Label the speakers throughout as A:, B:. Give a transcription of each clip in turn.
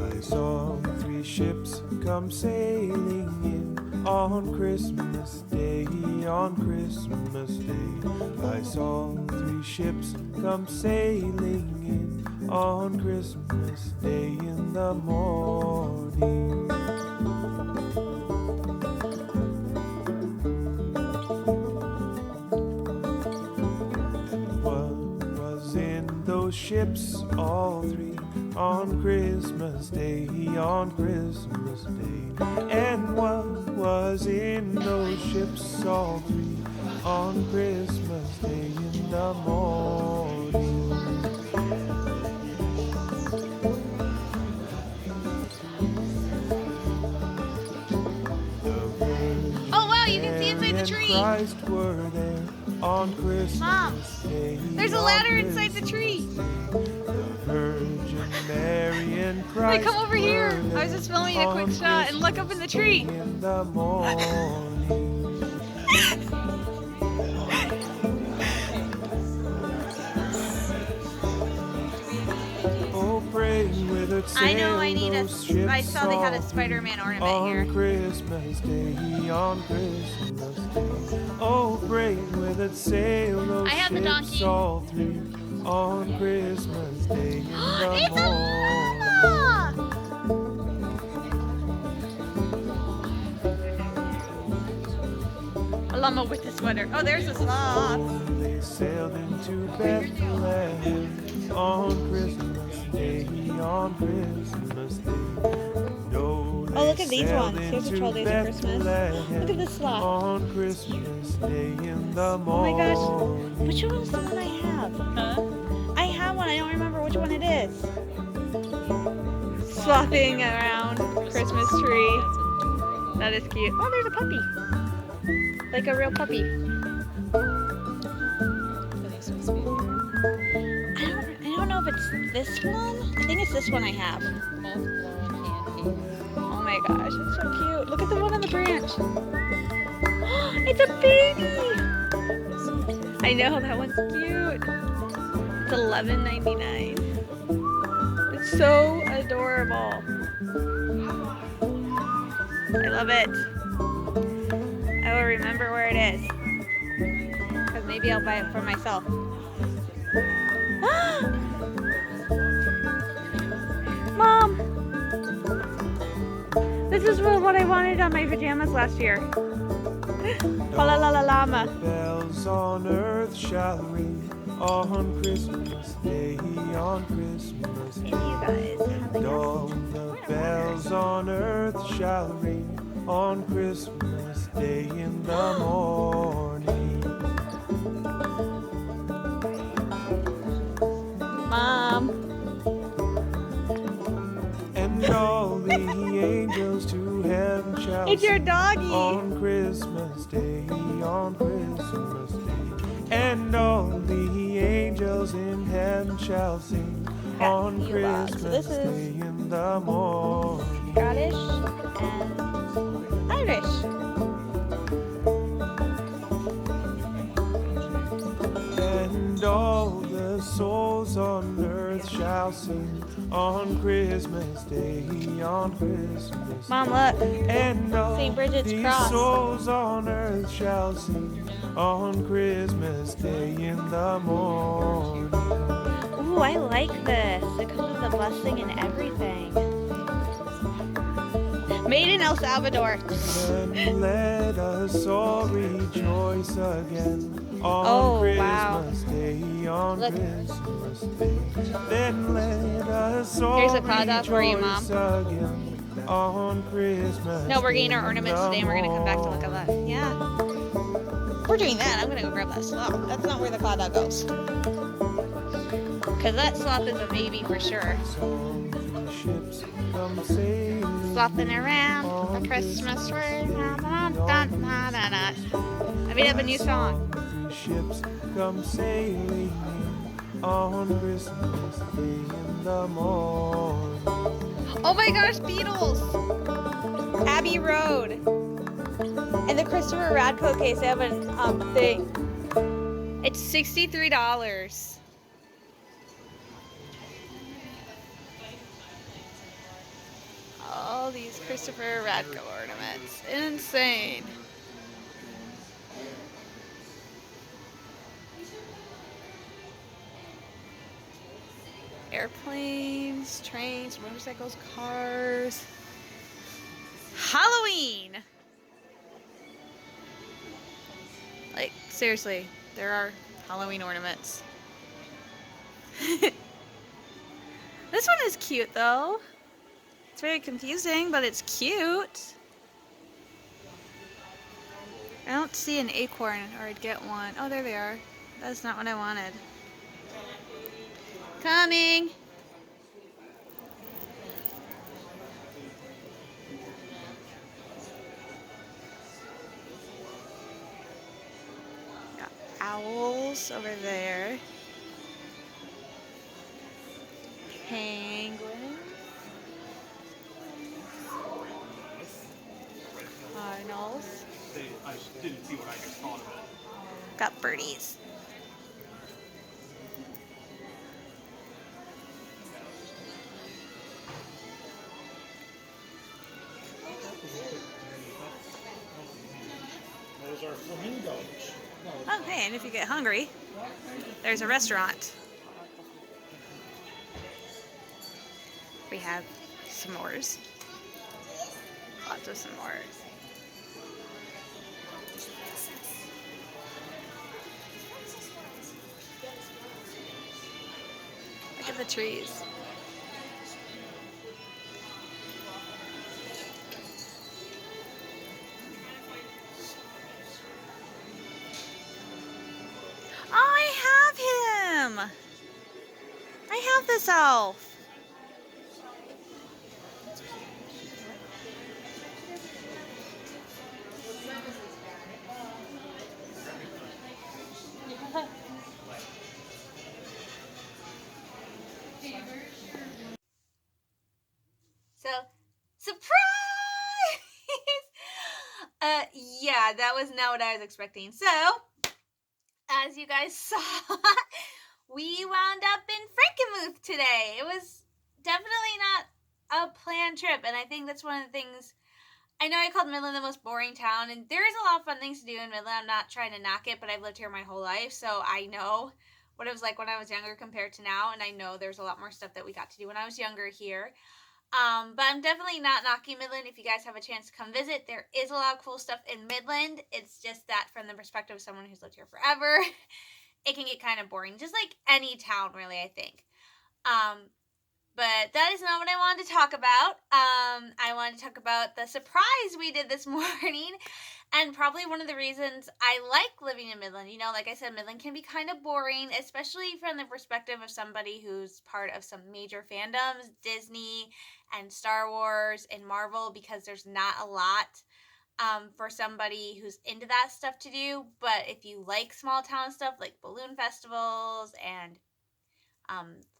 A: I saw 3 ships come sailing in on Christmas Day, on Christmas Day. I saw 3 ships come sailing in on Christmas Day in the morning. And what was in those ships, all 3, on Christmas Day, on Christmas Day? And what was in those ships, all 3, on Christmas Day in the morning?
B: Oh wow, you can see inside the tree.
A: Christ were there on Christmas
B: Mom,
A: Day,
B: there's a ladder inside the tree.
A: Virgin Mary and
B: Hey,
A: Christ.
B: come over here. I was just filming a quick shot and look up in the tree.
A: In the morning. Oh, pray with a
B: I know I need a.
A: those ships
B: I saw they had a
A: all
B: Spider-Man ornament
A: on
B: here.
A: Christmas Day, on Christmas Day. Oh, pray with it sail those
B: I have the
A: ships
B: donkey.
A: all 3 on Christmas Day in the
B: It's a
A: morning.
B: llama! A llama with a sweater. Oh, there's a sloth.
A: They sailed into Bethlehem on Christmas Day, on Christmas Day. No,
C: Oh, look at these ones. Here's the 12 Days of Christmas. Look at this sloth.
A: On Christmas Day in the
C: Oh my
A: morning.
C: gosh. Which one is the one I have?
B: Huh?
C: I have one. I don't remember which one it is.
B: Slothing around Christmas tree. That is cute.
C: Oh, there's a puppy. Like a real puppy. I don't know if it's this one. I think it's this one I have. Oh my gosh, it's so cute. Look at the one on the branch. It's a baby.
B: I know, that one's cute. It's $11.99. It's so adorable. I love it. I will remember where it is. Because maybe I'll buy it for myself. Mom! This is what I wanted on my pajamas last year. La la la la llama.
A: Bells on earth shall ring on Christmas Day, on Christmas
C: And
A: Day.
C: you guys have
A: And
C: the
A: all the bells on earth shall ring on Christmas Day in the morning.
B: Mom.
A: And all the angels to heaven shall
B: It's your
A: sing
B: doggy.
A: on Christmas Day, on Christmas Day. And all the angels in heaven shall sing on
C: you lot.
A: Christmas
C: So this is-
A: Day in the morning.
C: Scottish and Irish.
A: And all the souls on earth shall sing on Christmas Day, on Christmas
B: Mom, look.
A: And all
C: St. Bridget's
A: these
C: cross.
A: souls on earth shall sing on Christmas Day in the morning.
C: Ooh, I like this. It comes with the blessing and everything.
B: Made in El Salvador.
A: And let us all rejoice again on
B: Oh,
A: Christmas
B: wow.
A: Day, on
B: Look.
A: Christmas Day. Then let us all
B: Here's a cloud dog for you, Mom.
A: rejoice again on Christmas.
B: No, we're getting our
A: Day in
B: ornaments
A: the
B: today and we're going to come back to look at that. Yeah. We're doing that. I'm going to go grab that sloth. That's not where the cloud dog goes. Because that sloth is a baby for sure.
A: Ships come sailing
B: Slothing around the Christmas tree. I made up a new song.
A: Ships come sailing in on Christmas Day in the morning.
B: Oh my gosh, Beatles! Abbey Road. And the Christopher Radko case, they have a thing. It's $63. All these Christopher Radko ornaments. Insane. Airplanes, trains, motorcycles, cars. Halloween! Like, seriously, there are Halloween ornaments. This one is cute though. It's very confusing, but it's cute. I don't see an acorn, or I'd get one. Oh, there they are. That's not what I wanted. Coming! Got owls over there. Penguins. Cardinals.
D: I didn't see what I just thought of it.
B: Got birdies.
D: Those are flamingos.
B: Oh, hey, and if you get hungry, there's a restaurant. We have s'mores. Lots of s'mores. Look at the trees. I have him! I have this elf. So, surprise! Yeah, that was not what I was expecting. So, as you guys saw, we wound up in Frankenmuth today. It was definitely not a planned trip, and I think that's one of the things. I know I called Midland the most boring town, and there is a lot of fun things to do in Midland. I'm not trying to knock it, but I've lived here my whole life, so I know what it was like when I was younger compared to now, and I know there's a lot more stuff that we got to do when I was younger here. But I'm definitely not knocking Midland. If you guys have a chance to come visit, there is a lot of cool stuff in Midland. It's just that from the perspective of someone who's lived here forever, it can get kind of boring, just like any town, really, I think. But that is not what I wanted to talk about. I wanted to talk about the surprise we did this morning, and probably one of the reasons I like living in Midland. You know, like I said, Midland can be kind of boring, especially from the perspective of somebody who's part of some major fandoms, Disney and Star Wars and Marvel, because there's not a lot for somebody who's into that stuff to do. But if you like small town stuff like balloon festivals and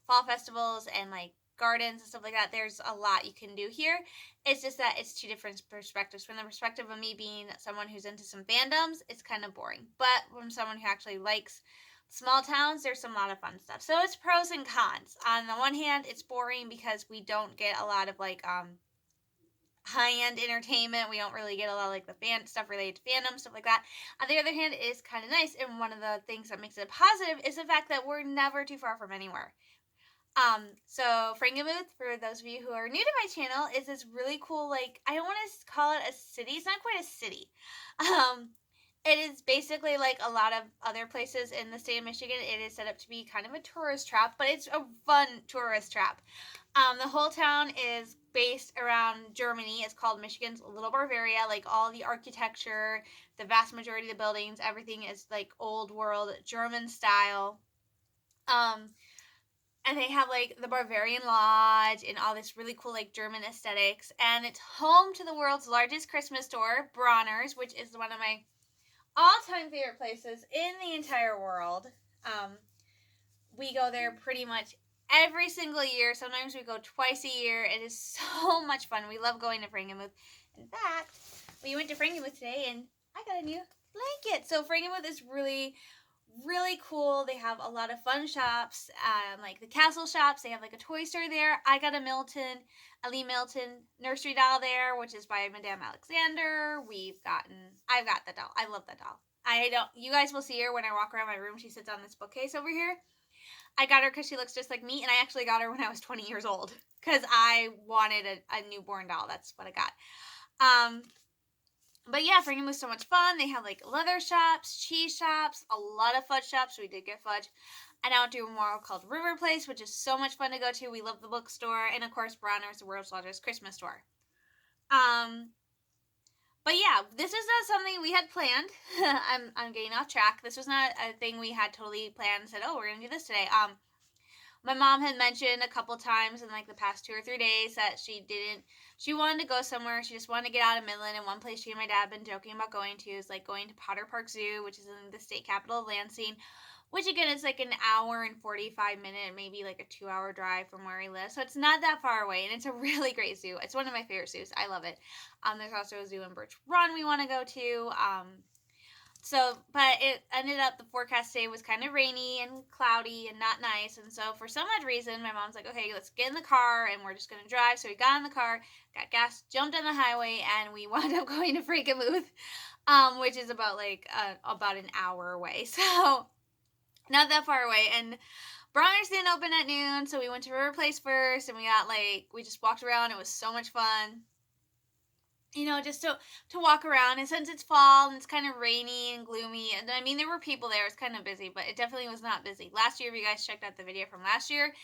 B: fall festivals and like gardens and stuff like that, there's a lot you can do here. It's just that it's two different perspectives. From the perspective of me being someone who's into some fandoms, it's kind of boring. But from someone who actually likes small towns, there's some lot of fun stuff. So it's pros and cons. On the one hand, it's boring because we don't get a lot of like high-end entertainment. We don't really get a lot of like the fan stuff related to fandom, stuff like that. On the other hand, it is kind of nice, and one of the things that makes it positive is the fact that we're never too far from anywhere. So Frankenmuth, for those of you who are new to my channel, is this really cool, like, I don't want to call it a city. It's not quite a city. It is basically like a lot of other places in the state of Michigan. It is set up to be kind of a tourist trap, but it's a fun tourist trap. The whole town is based around Germany. It's called Michigan's Little Bavaria. Like all the architecture, the vast majority of the buildings, everything is like old world German style. And they have like the Bavarian Lodge and all this really cool like German aesthetics. And it's home to the world's largest Christmas store, Bronner's, which is one of my all-time favorite places in the entire world. We go there pretty much every single year. Sometimes we go twice a year. It is so much fun. We love going to Frankenmuth. In fact, we went to Frankenmuth today and I got a new blanket. So Frankenmuth is really, really cool. They have a lot of fun shops, like the castle shops. They have like a toy store there. I got a Lee Milton nursery doll there, which is by Madame Alexander. I've got the doll. I love that doll. You guys will see her when I walk around my room. She sits on this bookcase over here. I got her because she looks just like me, and I actually got her when I was 20 years old because I wanted a newborn doll. That's what I got. But yeah, Frankenmuth was so much fun. They have like leather shops, cheese shops, a lot of fudge shops. We did get fudge. And out to a mall called River Place, which is so much fun to go to. We love the bookstore. And of course, Bronner's, the world's largest Christmas store. But yeah, this is not something we had planned. I'm getting off track. This was not a thing we had totally planned and said, oh, we're going to do this today. My mom had mentioned a couple times in like the past 2 or 3 days that she wanted to go somewhere. She just wanted to get out of Midland. And one place she and my dad have been joking about going to is like going to Potter Park Zoo, which is in the state capital of Lansing, which again is like an hour and 45 minute, maybe like a 2-hour drive from where we live. So it's not that far away, and it's a really great zoo. It's one of my favorite zoos. I love it. There's also a zoo in Birch Run we want to go to. But it ended up the forecast today was kind of rainy and cloudy and not nice. And so for some odd reason, my mom's like, okay, let's get in the car and we're just going to drive. So we got in the car, got gas, jumped on the highway, and we wound up going to Frankenmuth, which is about an hour away. So not that far away. And Bronner's didn't open at noon. So we went to River Place first and we just walked around. It was so much fun. Just to walk around. And since it's fall and it's kind of rainy and gloomy, and I mean, there were people there. It was kind of busy, but it definitely was not busy. Last year, if you guys checked out the video from last year,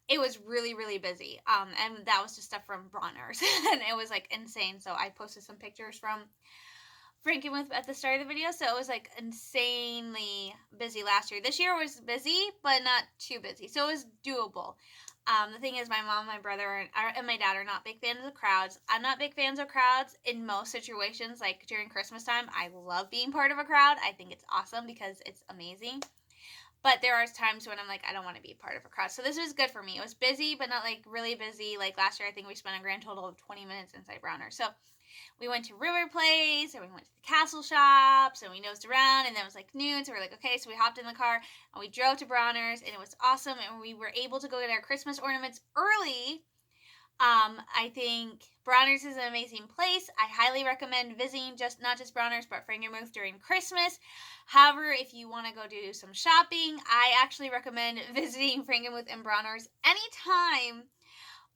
B: it was really, really busy. And that was just stuff from Bronner's. And it was, like, insane. So I posted some pictures from Frankenmuth at the start of the video. So it was, like, insanely busy last year. This year was busy, but not too busy. So it was doable. The thing is, my mom, my brother, and my dad are not big fans of crowds. I'm not big fans of crowds in most situations. Like during Christmas time, I love being part of a crowd. I think it's awesome because it's amazing. But there are times when I'm like, I don't want to be part of a crowd. So this was good for me. It was busy, but not like really busy. Like last year, I think we spent a grand total of 20 minutes inside Bronner. So we went to River Place, and we went to the castle shops, and we nosed around, and then it was like noon, so we're like, okay, so we hopped in the car, and we drove to Bronner's, and it was awesome, and we were able to go get our Christmas ornaments early. I think Bronner's is an amazing place. I highly recommend visiting not just Bronner's, but Frankenmuth during Christmas. However, if you want to go do some shopping, I actually recommend visiting Frankenmuth and Bronner's anytime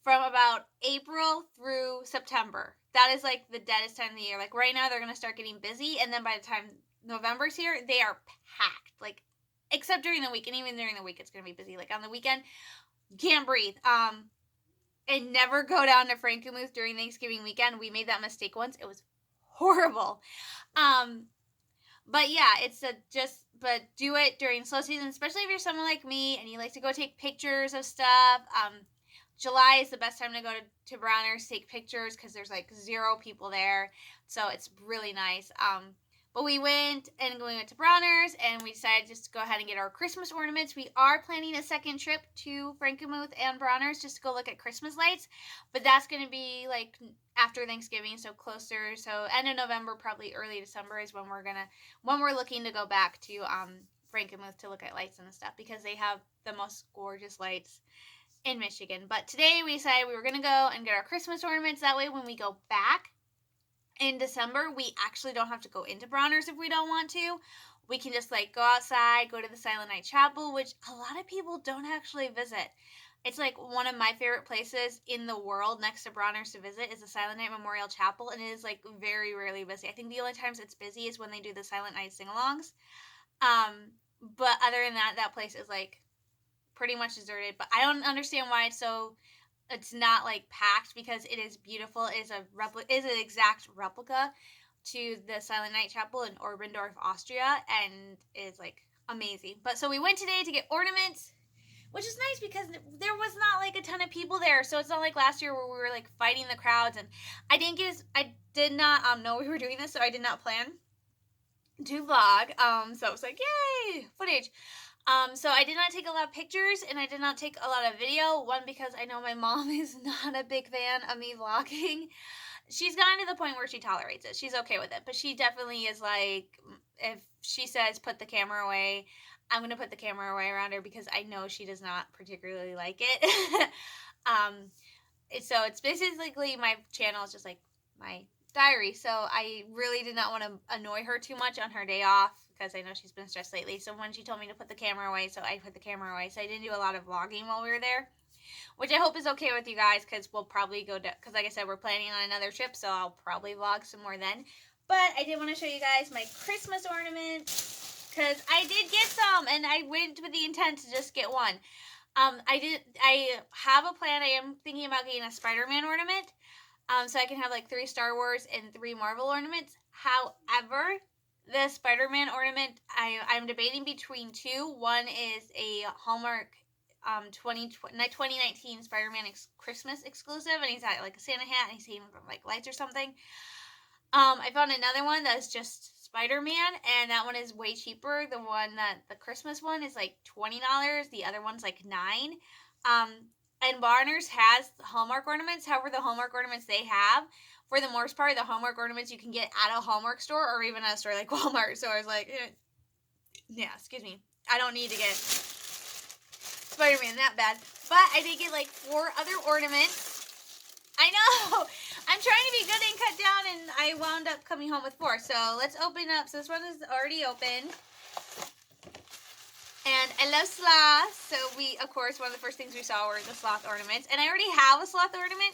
B: from about April through September. That is like the deadest time of the year. Like right now, they're going to start getting busy. And then by the time November's here, they are packed. Like, except during the week. And even during the week, it's going to be busy. Like on the weekend, you can't breathe. And never go down to Frankenmuth during Thanksgiving weekend. We made that mistake once. It was horrible. But yeah, but do it during slow season, especially if you're someone like me and you like to go take pictures of stuff. July is the best time to go to Bronner's, take pictures, because there's like 0 people there. So it's really nice. But we went to Bronner's, and we decided just to go ahead and get our Christmas ornaments. We are planning a second trip to Frankenmuth and Bronner's just to go look at Christmas lights. But that's going to be like after Thanksgiving, so closer. So end of November, probably early December is when we're looking to go back to Frankenmuth to look at lights and stuff, because they have the most gorgeous lights in Michigan. But today we decided we were going to go and get our Christmas ornaments. That way when we go back in December, we actually don't have to go into Bronner's if we don't want to. We can just like go outside, go to the Silent Night Chapel, which a lot of people don't actually visit. It's like one of my favorite places in the world next to Bronner's to visit is the Silent Night Memorial Chapel, and it is like very rarely busy. I think the only times it's busy is when they do the Silent Night sing-alongs. But other than that, that place is like pretty much deserted. But I don't understand why it's not like packed, because it is beautiful. It is an exact replica to the Silent Night Chapel in Oberndorf, Austria, and it's like amazing. But so we went today to get ornaments, which is nice because there was not like a ton of people there. So it's not like last year where we were like fighting the crowds, and I did not know we were doing this, so I did not plan to vlog. So I was like, yay, footage. So I did not take a lot of pictures and I did not take a lot of video. One, because I know my mom is not a big fan of me vlogging. She's gotten to the point where she tolerates it. She's okay with it. But she definitely is like, if she says put the camera away, I'm going to put the camera away around her because I know she does not particularly like it. So it's basically my channel is just like my diary. So I really did not want to annoy her too much on her day off because I know she's been stressed lately. So when she told me to put the camera away, so I put the camera away. So I didn't do a lot of vlogging while we were there, which I hope is okay with you guys because we'll probably go to, because like I said, we're planning on another trip, so I'll probably vlog some more then. But I did want to show you guys my Christmas ornaments because I did get some and I went with the intent to just get one. I have a plan. I am thinking about getting a Spider-Man ornament. So I can have like 3 Star Wars and 3 Marvel ornaments. However, the Spider-Man ornament, I'm debating between 2. One is a Hallmark 2019 Spider-Man Christmas exclusive, and he's got like a Santa hat and he's hanging from like lights or something. I found another one that's just Spider-Man, and that one is way cheaper. The Christmas one is like $20. The other one's like $9. And Bronner's has Hallmark ornaments. However, the Hallmark ornaments they have, for the most part, the Hallmark ornaments you can get at a Hallmark store or even at a store like Walmart. So I was like, yeah, excuse me. I don't need to get Spider-Man that bad. But I did get like 4 other ornaments. I know! I'm trying to be good and cut down, and I wound up coming home with 4. So let's open up. So this one is already open. And I love sloths, so we, of course, one of the first things we saw were the sloth ornaments. And I already have a sloth ornament,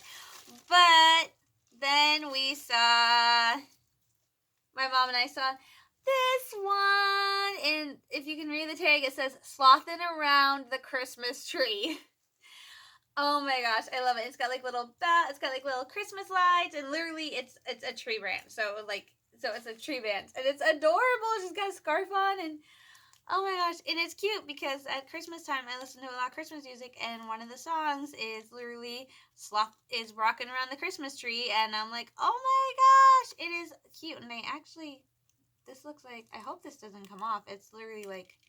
B: but then we saw, my mom and I saw this one. And if you can read the tag, it says, "Slothin' around the Christmas tree." Oh my gosh, I love it. It's got like little Christmas lights, and literally it's a tree branch. So it's a tree branch, and it's adorable. She's got a scarf on, and oh my gosh, and it's cute because at Christmas time I listen to a lot of Christmas music, and one of the songs is literally Sloth is rocking around the Christmas tree, and I'm like, oh my gosh, it is cute. And this looks like, I hope this doesn't come off. It's literally like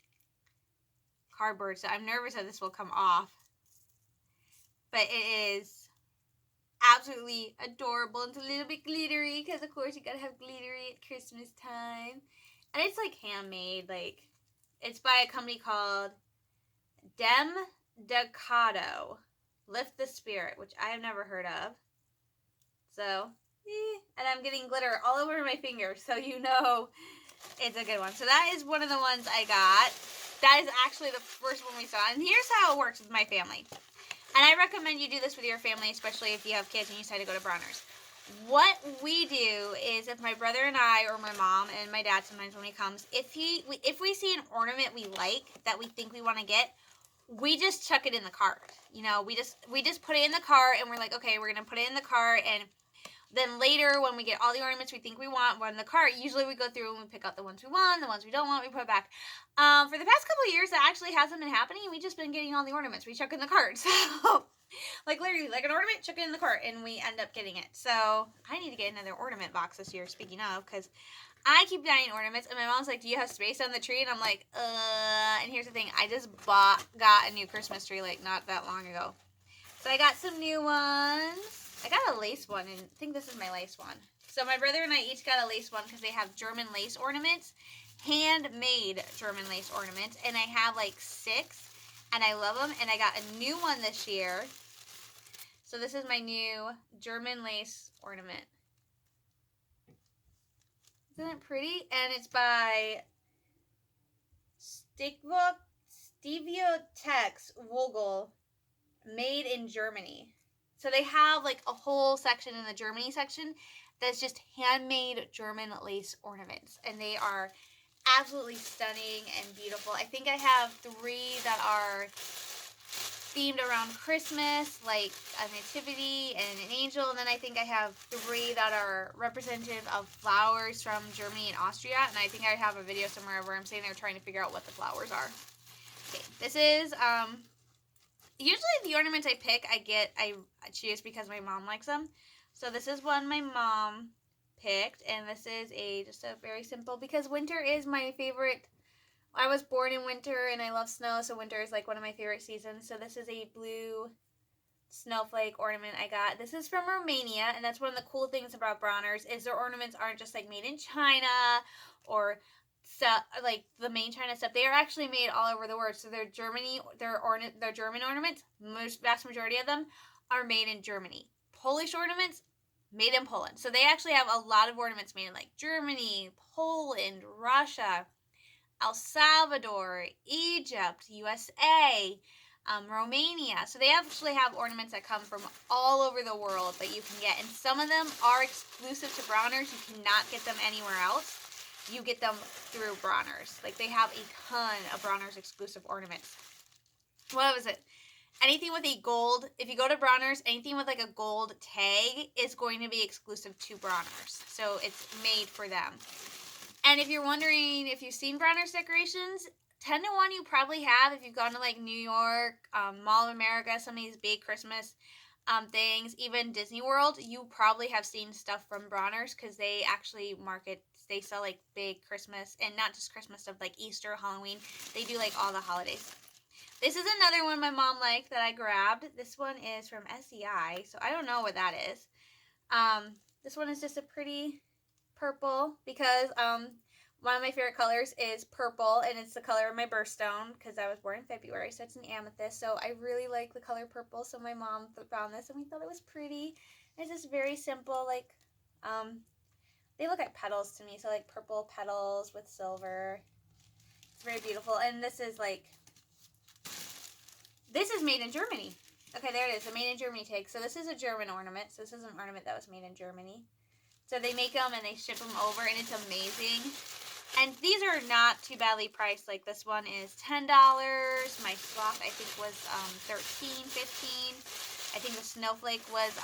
B: cardboard, so I'm nervous that this will come off. But it is absolutely adorable. It's a little bit glittery because, of course, you gotta have glittery at Christmas time. And it's like handmade, like, it's by a company called Dem Decado. Lift the Spirit, which I have never heard of. So, and I'm getting glitter all over my fingers, so you know it's a good one. So that is one of the ones I got. That is actually the first one we saw. And here's how it works with my family. And I recommend you do this with your family, especially if you have kids and you decide to go to Bronner's. What we do is, if my brother and I, or my mom and my dad sometimes when he comes, if we see an ornament we like that we think we want to get, we just chuck it in the cart. You know, we just put it in the cart, and we're like, okay, we're gonna put it in the cart, and then later when we get all the ornaments we think we want in the cart, usually we go through and we pick out the ones we want, the ones we don't want, we put it back. For the past couple of years, that actually hasn't been happening. We've just been getting all the ornaments. We chuck in the cart. So, like literally, like an ornament, chuck it in the cart, and we end up getting it. So I need to get another ornament box this year, speaking of, because I keep buying ornaments, and my mom's like, do you have space on the tree? And I'm like, and here's the thing, I just got a new Christmas tree, like, not that long ago. So I got some new ones. I got a lace one, and I think this is my lace one. So my brother and I each got a lace one because they have German lace ornaments, handmade German lace ornaments, and I have like 6, and I love them, and I got a new one this year. So this is my new German lace ornament. Isn't it pretty? And it's by Steviotex Vogel, made in Germany. So they have like a whole section in the Germany section that's just handmade German lace ornaments. And they are absolutely stunning and beautiful. I think I have 3 that are themed around Christmas, like a nativity and an angel. And then I think I have 3 that are representative of flowers from Germany and Austria. And I think I have a video somewhere where I'm sitting there trying to figure out what the flowers are. Okay, this is, usually the ornaments I pick, I choose because my mom likes them. So this is one my mom picked, and this is just a very simple, because winter is my favorite I was born in winter and I love snow, so winter is like one of my favorite seasons. So this is a blue snowflake ornament I got. This is from Romania, and that's one of the cool things about Bronners is their ornaments aren't just like made in China or like the main China stuff. They are actually made all over the world. So their German ornaments, vast majority of them are made in Germany. Polish ornaments made in Poland. So they actually have a lot of ornaments made in like Germany, Poland, Russia, El Salvador, Egypt, USA, Romania. So they actually have ornaments that come from all over the world that you can get. And some of them are exclusive to Bronners. You cannot get them anywhere else. You get them through Bronners. Like they have a ton of Bronners exclusive ornaments. What was it? Anything with a gold, if you go to Bronners, anything with like a gold tag is going to be exclusive to Bronners. So it's made for them. And if you're wondering if you've seen Bronners decorations, 10 to 1 you probably have if you've gone to like New York, Mall of America, some of these big Christmas things, even Disney World, you probably have seen stuff from Bronners because they actually they sell like big Christmas, and not just Christmas stuff like Easter, Halloween. They do like all the holidays. This is another one my mom liked that I grabbed. This one is from SEI, so I don't know what that is. This one is just a pretty purple because one of my favorite colors is purple, and it's the color of my birthstone because I was born in February, so it's an amethyst. So I really like the color purple, so my mom found this and we thought it was pretty. It's just very simple, like they look like petals to me, so like purple petals with silver. It's very beautiful. And this is made in Germany. Okay, there it is, a made in Germany tag. So this is a German ornament. So this is an ornament that was made in Germany. So they make them and they ship them over, and it's amazing. And these are not too badly priced. Like this one is $10. My sloth I think was $13, $15. I think the snowflake was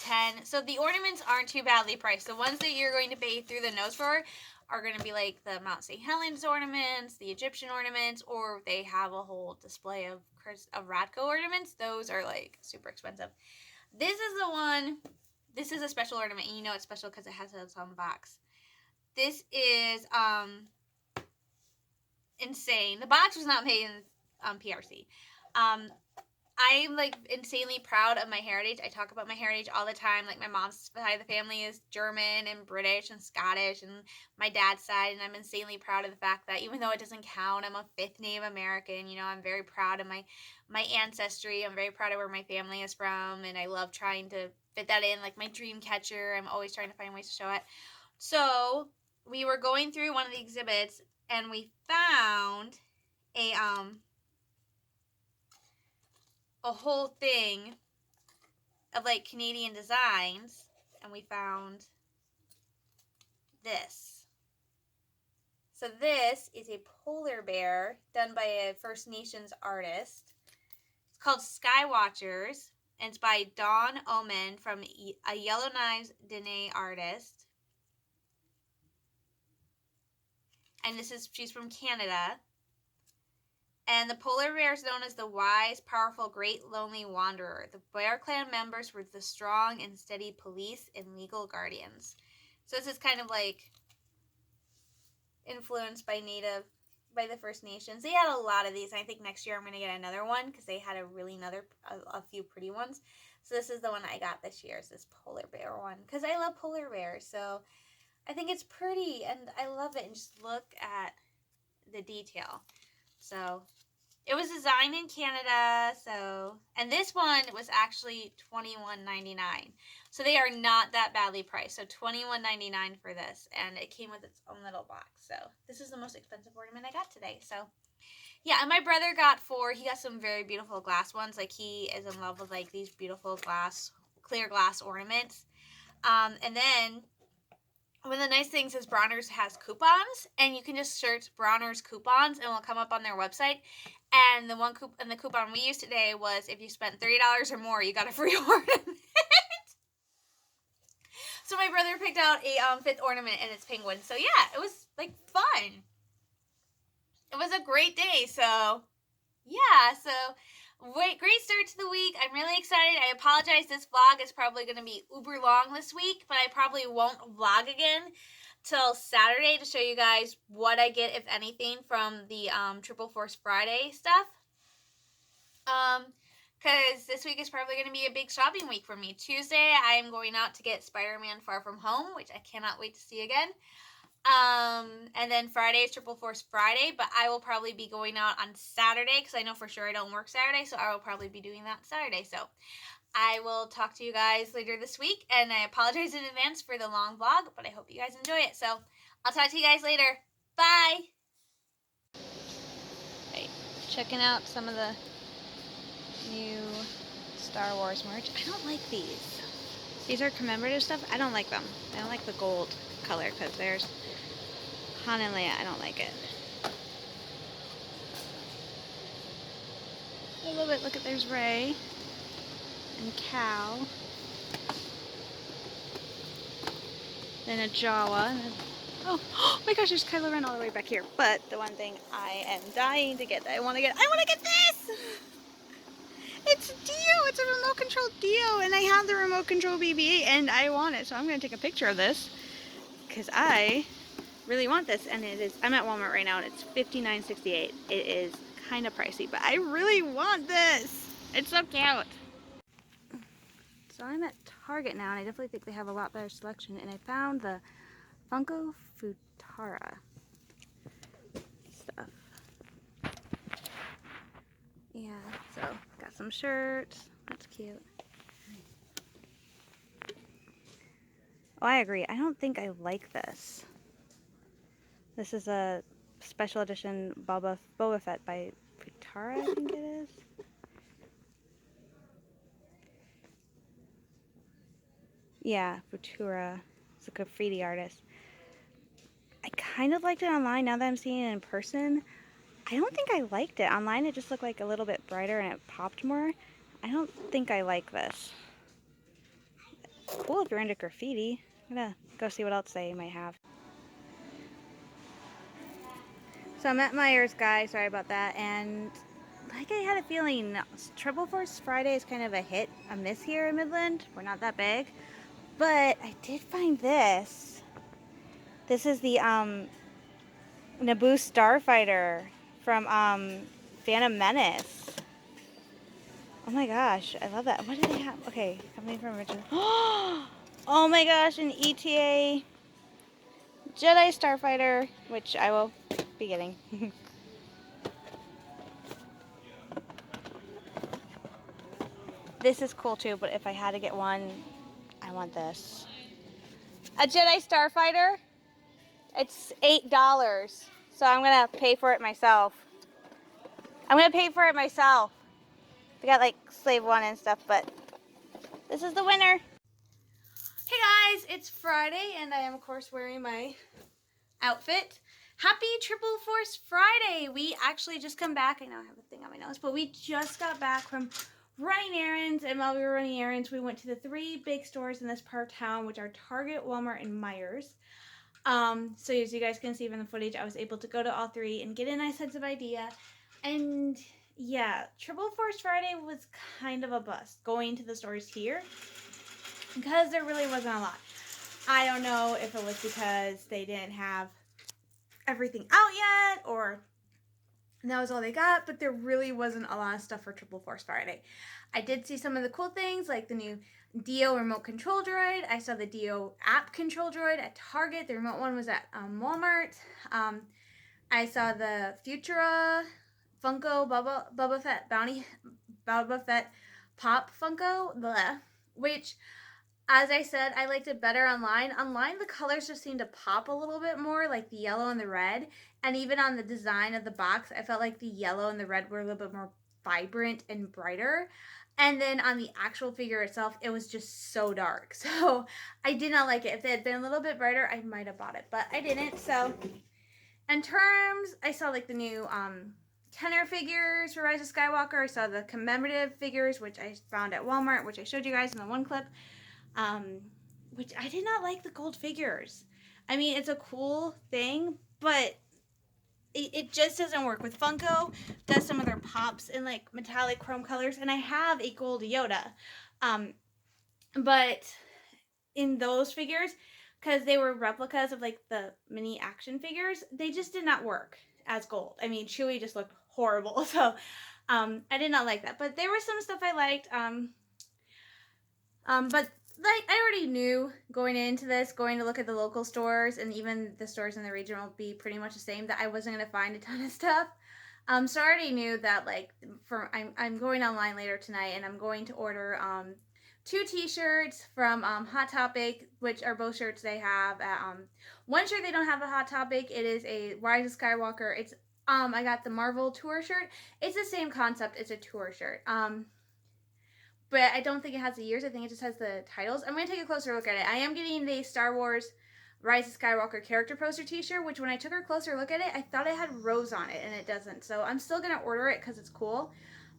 B: $10. So the ornaments aren't too badly priced. The ones that you're going to pay through the nose for are going to be like the Mount St. Helens ornaments, the Egyptian ornaments, or they have a whole display of Radko ornaments. Those are like super expensive. This is the one. This is a special ornament, and you know it's special because it has its own box. This is insane. The box was not made in PRC. I'm like insanely proud of my heritage. I talk about my heritage all the time. Like my mom's side of the family is German and British and Scottish, and my dad's side, and I'm insanely proud of the fact that even though it doesn't count, I'm a 5th Native American. You know, I'm very proud of my ancestry. I'm very proud of where my family is from, and I love trying to fit that in. Like my dream catcher, I'm always trying to find ways to show it. So we were going through one of the exhibits, and we found a whole thing of like Canadian designs, and we found this. So this is a polar bear done by a First Nations artist. It's called Sky Watchers, and it's by Dawn Omen from a Yellowknives Dene artist. And she's from Canada. And the polar bear is known as the wise, powerful, great, lonely wanderer. The Bear Clan members were the strong and steady police and legal guardians. So this is kind of like influenced by the First Nations. They had a lot of these. I think next year I'm going to get another one because they had a few pretty ones. So this is the one I got this year, is this polar bear one, because I love polar bears. So I think it's pretty, and I love it. And just look at the detail. So it was designed in Canada. And this one was actually $21.99. So they are not that badly priced. So $21.99 for this, and it came with its own little box. So this is the most expensive ornament I got today. So yeah, and my brother got 4. He got some very beautiful glass ones. Like he is in love with like these beautiful clear glass ornaments. And then one of the nice things is Bronners has coupons, and you can just search Bronners coupons, and it'll come up on their website. And the coupon we used today was if you spent $30 or more, you got a free ornament. So my brother picked out a 5th ornament, and it's penguin. So yeah, it was like fun. It was a great day. So yeah, great start to the week. I'm really excited. I apologize. This vlog is probably going to be uber long this week, but I probably won't vlog again till Saturday to show you guys what I get, if anything, from the Triple Force Friday stuff. Because this week is probably going to be a big shopping week for me. Tuesday, I am going out to get Spider-Man Far From Home, which I cannot wait to see again. And then Friday is Triple Force Friday, but I will probably be going out on Saturday because I know for sure I don't work Saturday, so I will probably be doing that Saturday. So I will talk to you guys later this week, and I apologize in advance for the long vlog, but I hope you guys enjoy it. So I'll talk to you guys later. Bye! Right, checking out some of the new Star Wars merch. I don't like these. These are commemorative stuff. I don't like them. I don't like the gold color because there's Han and Leia. I don't like it. I love it. Look at, there's Rey and Cal. Then a Jawa. And oh my gosh, there's Kylo Ren all the way back here. But the one thing I am dying to get that I want to get this! It's Dio! It's a remote control Dio! And I have the remote control BB-8 and I want it. So I'm going to take a picture of this because I really want this. And it is, I'm at Walmart right now and it's $59.68. It is kind of pricey, but I really want this. It's so cute. So I'm at Target now and I definitely think they have a lot better selection. And I found the Funko Futara stuff. Yeah, so got some shirts. That's cute. Oh, I agree. I don't think I like this. This is a special edition Boba Fett by Futara, I think it is. Yeah, Futura. It's like a 3D artist. I kind of liked it online. Now that I'm seeing it in person, I don't think I liked it. Online it just looked like a little bit brighter and it popped more. I don't think I like this. Cool if you're into graffiti. I'm gonna go see what else they might have. So I'm at Myers, guys. Sorry about that. And like I had a feeling, Triple Force Friday is kind of a hit, a miss here in Midland. We're not that big. But I did find this. This is the Naboo Starfighter from Phantom Menace. Oh my gosh, I love that. What do they have? Okay, coming from Richard. Oh my gosh, an ETA Jedi Starfighter, which I will be getting. This is cool too, but if I had to get one, I want this. A Jedi Starfighter. It's $8, so I'm gonna pay for it myself. They got like Slave 1 and stuff, but this is the winner. Hey guys, it's Friday and I am of course wearing my outfit. Happy Triple Force Friday! We actually just come back. I know I have a thing on my nose, but we just got back from running errands, and while we were running errands, we went to the 3 big stores in this part of town, which are Target, Walmart, and Myers. So as you guys can see from the footage, I was able to go to all 3 and get a nice sense of idea. And yeah, Triple Force Friday was kind of a bust going to the stores here because there really wasn't a lot. I don't know if it was because they didn't have everything out yet or that was all they got, but there really wasn't a lot of stuff for Triple Force Friday. I did see some of the cool things like the new Dio remote control droid. I saw the Dio app control droid at Target. The remote one was at Walmart. I saw the Futura Funko Boba Fett Pop Funko, which, as I said, I liked it better online. Online, the colors just seemed to pop a little bit more, like the yellow and the red. And even on the design of the box, I felt like the yellow and the red were a little bit more vibrant and brighter. And then on the actual figure itself, it was just so dark. So I did not like it. If it had been a little bit brighter, I might have bought it, but I didn't. So in terms, I saw like the new Kenner figures for Rise of Skywalker. I saw the commemorative figures, which I found at Walmart, which I showed you guys in the one clip. Which I did not like the gold figures. I mean, it's a cool thing, but it just doesn't work. With Funko, does some of their pops in like metallic chrome colors, and I have a gold Yoda. But in those figures, because they were replicas of like the mini action figures. They just did not work as gold. I mean, Chewie just looked horrible. So I did not like that. But there was some stuff I liked. But like I already knew going into this, going to look at the local stores and even the stores in the region will be pretty much the same, that I wasn't gonna find a ton of stuff. So I already knew that like I'm going online later tonight and I'm going to order 2 t-shirts from Hot Topic, which are both shirts they have at one shirt they don't have a Hot Topic. It is a Rise of Skywalker. It's I got the Marvel tour shirt. It's the same concept. It's a tour shirt. But I don't think it has the years. I think it just has the titles. I'm going to take a closer look at it. I am getting the Star Wars Rise of Skywalker character poster t-shirt, which when I took a closer look at it, I thought it had Rose on it, and it doesn't. So I'm still going to order it because it's cool.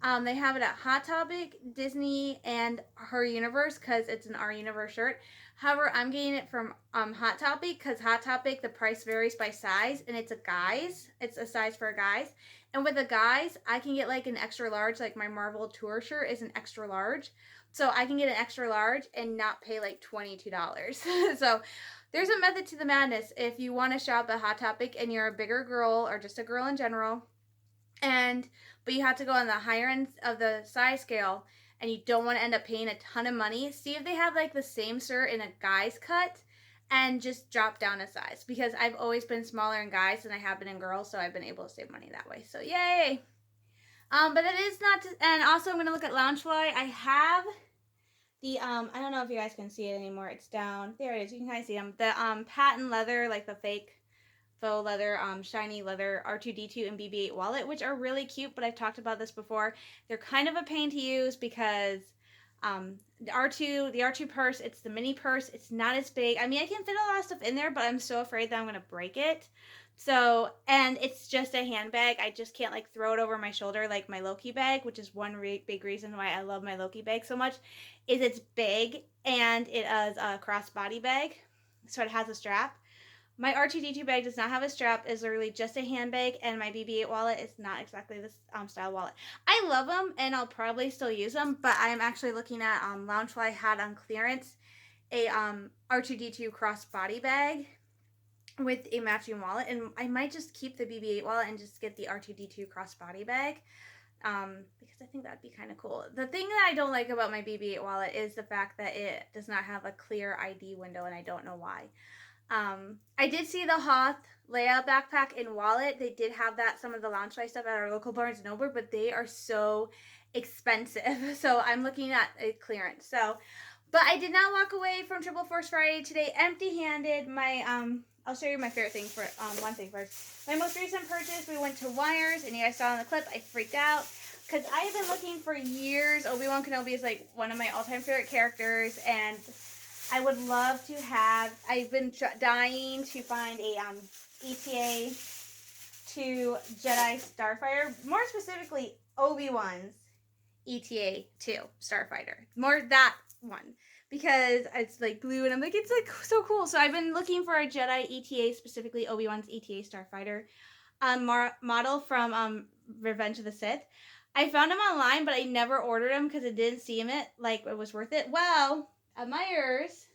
B: They have it at Hot Topic, Disney, and Her Universe because it's an Our Universe shirt. However, I'm getting it from Hot Topic because Hot Topic, the price varies by size, and it's a guys. It's a size for guys. And with the guys, I can get like an extra large, like my Marvel tour shirt is an extra large. So I can get an extra large and not pay like $22. So there's a method to the madness if you want to shop at Hot Topic and you're a bigger girl or just a girl in general. But you have to go on the higher end of the size scale and you don't want to end up paying a ton of money. See if they have like the same shirt in a guy's cut and just drop down a size, because I've always been smaller in guys than I have been in girls, so I've been able to save money that way. So yay! But it is not, and also I'm gonna look at Loungefly. I have the I don't know if you guys can see it anymore. It's down there. It is. You can kind of see them. The patent leather, like the fake faux leather, shiny leather R2D2 and BB-8 wallet, which are really cute. But I've talked about this before. They're kind of a pain to use because the R2 purse, it's the mini purse. It's not as big. I mean, I can fit a lot of stuff in there, but I'm so afraid that I'm gonna break it. So, and it's just a handbag. I just can't like throw it over my shoulder like my Loki bag, which is one big reason why I love my Loki bag so much, is it's big and it is a crossbody bag, so it has a strap. My R2D2 bag does not have a strap. It's literally just a handbag, and my BB-8 wallet is not exactly this style wallet. I love them, and I'll probably still use them, but I am actually looking at Loungefly had on clearance a R2D2 crossbody bag with a matching wallet, and I might just keep the BB-8 wallet and just get the R2D2 crossbody bag, because I think that'd be kind of cool. The thing that I don't like about my BB-8 wallet is the fact that it does not have a clear ID window, and I don't know why. I did see the Hoth Leia backpack and wallet. They did have that, some of the Loungefly stuff at our local Barnes & Noble, but they are so expensive. So I'm looking at a clearance. So, but I did not walk away from Triple Force Friday today empty-handed. I'll show you my favorite thing for one thing first. My most recent purchase, we went to Wires, and you guys saw in the clip, I freaked out because I have been looking for years. Obi-Wan Kenobi is like one of my all-time favorite characters, and I would love to have, I've been dying to find a ETA to Jedi Starfighter, more specifically Obi-Wan's ETA to Starfighter, more that one, because it's like blue and I'm like, it's like so cool. So I've been looking for a Jedi ETA, specifically Obi-Wan's ETA Starfighter model from Revenge of the Sith. I found him online, but I never ordered him because it didn't seem like it was worth it. Well, at Myers,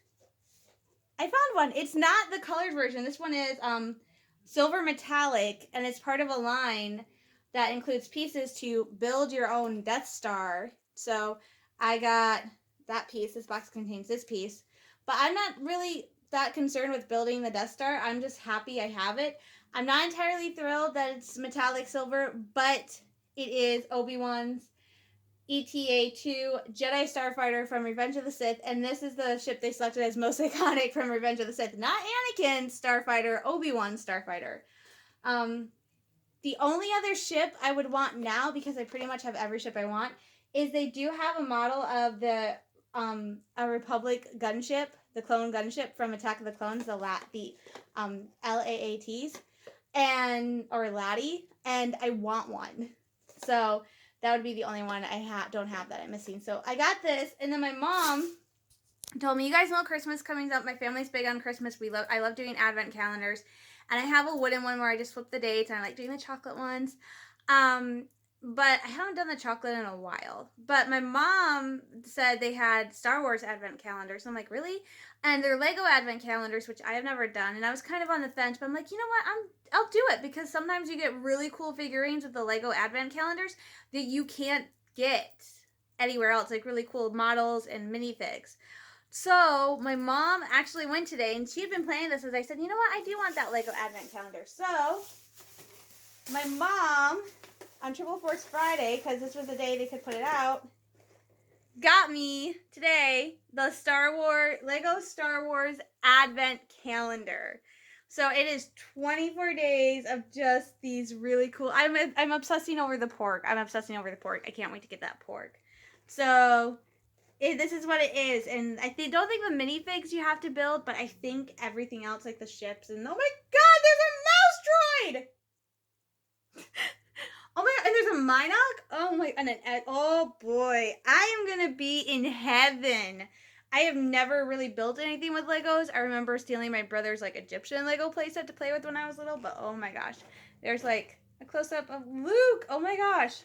B: I found one. It's not the colored version. This one is silver metallic, and it's part of a line that includes pieces to build your own Death Star. So I got that piece. This box contains this piece. But I'm not really that concerned with building the Death Star. I'm just happy I have it. I'm not entirely thrilled that it's metallic silver, but it is Obi-Wan's ETA-2 Jedi Starfighter from Revenge of the Sith, and this is the ship they selected as most iconic from Revenge of the Sith. Not Anakin's Starfighter, Obi-Wan's Starfighter. The only other ship I would want now, because I pretty much have every ship I want, is they do have a model of the a Republic gunship, the clone gunship from Attack of the Clones, the LAATs, or Laddie, and I want one. So that would be the only one I don't have that I'm missing. So I got this, and then my mom told me, you guys know Christmas coming up. My family's big on Christmas. I love doing advent calendars, and I have a wooden one where I just flip the dates, and I like doing the chocolate ones. but I haven't done the chocolate in a while. But my mom said they had Star Wars advent calendars. I'm like, really? And they're Lego advent calendars, which I have never done. And I was kind of on the fence, but I'm like, you know what? I'll do it because sometimes you get really cool figurines with the Lego advent calendars that you can't get anywhere else, like really cool models and minifigs. So my mom actually went today, and she had been planning this. As I said, you know what? I do want that Lego advent calendar. So my mom, on Triple Force Friday, because this was the day they could put it out, got me today the Lego Star Wars Advent Calendar. So it is 24 days of just these really cool. I'm obsessing over the pork. I'm obsessing over the pork. I can't wait to get that pork. So this is what it is, and don't think the minifigs you have to build, but I think everything else, like the ships, and oh my god, there's a mouse droid. Oh my god, and there's a Minoc? Oh my, and oh boy, I am gonna be in heaven. I have never really built anything with Legos. I remember stealing my brother's like Egyptian Lego playset to play with when I was little, but oh my gosh. There's like a close-up of Luke. Oh my gosh.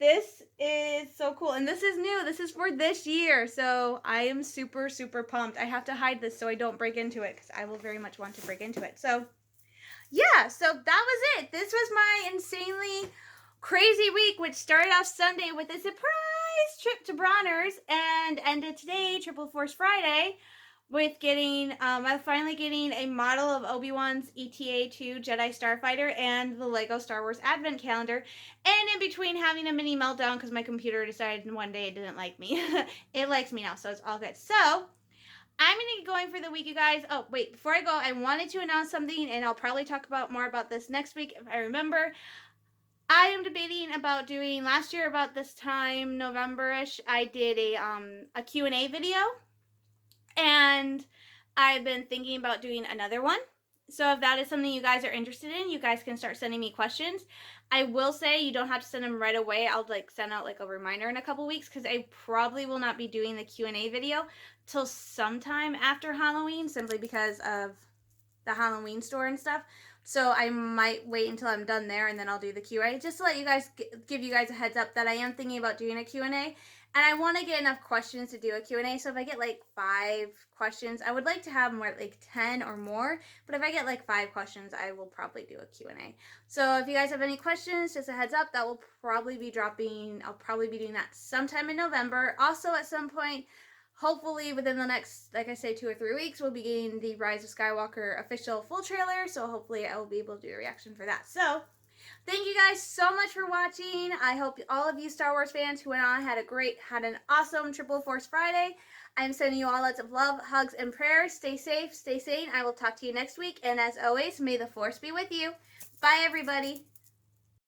B: This is so cool, and this is new. This is for this year, so I am super, super pumped. I have to hide this so I don't break into it, because I will very much want to break into it. So yeah, so that was it. This was my insanely crazy week, which started off Sunday with a surprise trip to Bronner's and ended today, Triple Force Friday, with finally getting a model of Obi-Wan's ETA-2 Jedi Starfighter and the Lego Star Wars Advent Calendar, and in between having a mini meltdown because my computer decided one day it didn't like me. It likes me now, so it's all good. So I'm going to get going for the week, you guys. Oh, wait, before I go, I wanted to announce something, and I'll probably talk more about this next week if I remember. I am debating about doing, last year about this time, November-ish, I did a Q&A video, and I've been thinking about doing another one. So if that is something you guys are interested in, you guys can start sending me questions. I will say you don't have to send them right away. I'll send out a reminder in a couple weeks, because I probably will not be doing the Q&A video till sometime after Halloween, simply because of the Halloween store and stuff. So I might wait until I'm done there, and then I'll do the Q&A, just to let you guys, give you guys a heads up that I am thinking about doing a Q&A, and I want to get enough questions to do a Q&A. So if I get 5 questions, I would like to have more 10 or more, but if I get 5 questions, I will probably do a Q&A. So if you guys have any questions, just a heads up, that will probably be dropping. I'll probably be doing that sometime in November. Also at some point, hopefully within the next, 2 or 3 weeks, we'll be getting the Rise of Skywalker official full trailer, so hopefully I will be able to do a reaction for that. So thank you guys so much for watching. I hope all of you Star Wars fans who went on had an awesome Triple Force Friday. I'm sending you all lots of love, hugs, and prayers. Stay safe, stay sane. I will talk to you next week, and as always, may the Force be with you. Bye, everybody.